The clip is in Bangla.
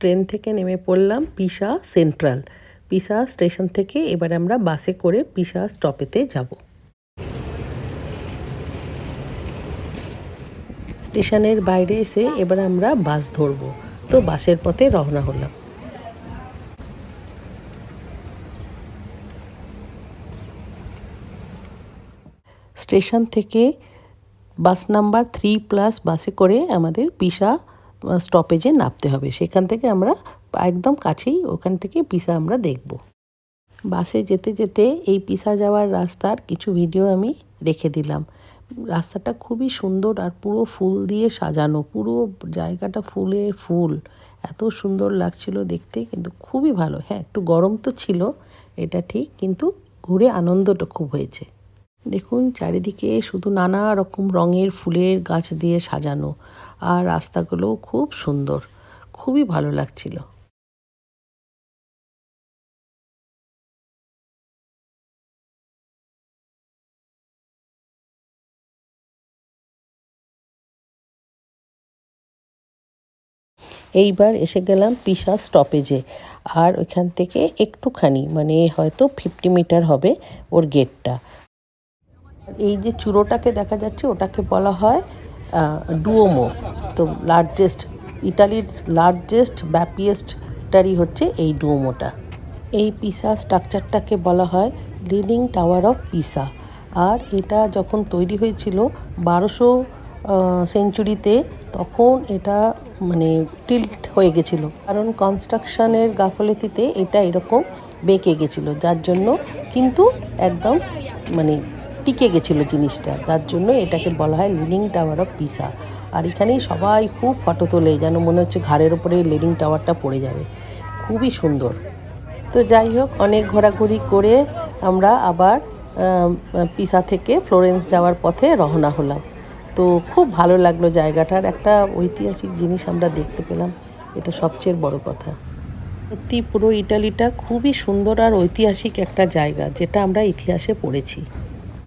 ট্রেন থেকে নেমে পড়লাম পিসা সেন্ট্রাল। পিসা স্টেশন থেকে এবার আমরা বাসে করে পিসা স্টপেতে যাব। স্টেশনের বাইরে এসে এবার আমরা বাস ধরব। তো বাসের পথে রওনা হলাম। স্টেশন থেকে বাস নাম্বার 3+ বাসে করে আমাদের পিসা স্টপেজে নামতে হবে। সেখান থেকে আমরা একদম কাছেই, ওখান থেকে পিসা আমরা দেখব। বাসে যেতে যেতে এই পিসা যাওয়ার রাস্তার কিছু ভিডিও আমি রেখে দিলাম। রাস্তাটা খুবই সুন্দর আর পুরো ফুল দিয়ে সাজানো, পুরো জায়গাটা ফুলে ফুল, এত সুন্দর লাগছিল দেখতে, কিন্তু খুবই ভালো। হ্যাঁ, একটু গরম তো ছিল, এটা ঠিক, কিন্তু ঘুরে আনন্দটা খুব হয়েছে। দেখুন চারিদিকে শুধু নানা রকম রঙের ফুলের গাছ দিয়ে সাজানো, আর রাস্তাগুলোও খুব সুন্দর, খুবই ভালো লাগছিল। এইবার এসে গেলাম পিসা স্টপেজে, আর ওইখান থেকে একটুখানি মানে হয়তো 50 মিটার হবে ওর গেটটা। এই যে চূড়োটাকে দেখা যাচ্ছে ওটাকে বলা হয় ডুওমো। তো ইটালির লার্জেস্ট ব্যাপিয়েস্টটারই হচ্ছে এই ডুওমোটা। এই পিসা স্ট্রাকচারটাকে বলা হয় লিনিং টাওয়ার অফ পিসা। আর এটা যখন তৈরি হয়েছিল 1200 সেঞ্চুরিতে, তখন এটা মানে টিল্ট হয়ে গেছিলো, কারণ কনস্ট্রাকশনের গাফলতিতে এটা এরকম বেঁকে গেছিলো, যার জন্য কিন্তু একদম মানে টিকে গেছিলো জিনিসটা, যার জন্য এটাকে বলা হয় লিনিং টাওয়ার অফ পিসা। আর এখানেই সবাই খুব ফটো তোলে, যেন মনে হচ্ছে ঘাড়ের ওপরে লিনিং টাওয়ারটা পড়ে যাবে, খুবই সুন্দর। তো যাই হোক, অনেক ঘোরাঘুরি করে আমরা আবার পিসা থেকে ফ্লোরেন্স যাওয়ার পথে রওনা হলাম। তো খুব ভালো লাগলো, জায়গাটার একটা ঐতিহাসিক জিনিস আমরা দেখতে পেলাম, এটা সবচেয়ে বড় কথা। সত্যি পুরো ইটালিটা খুবই সুন্দর আর ঐতিহাসিক একটা জায়গা, যেটা আমরা ইতিহাসে পড়েছি।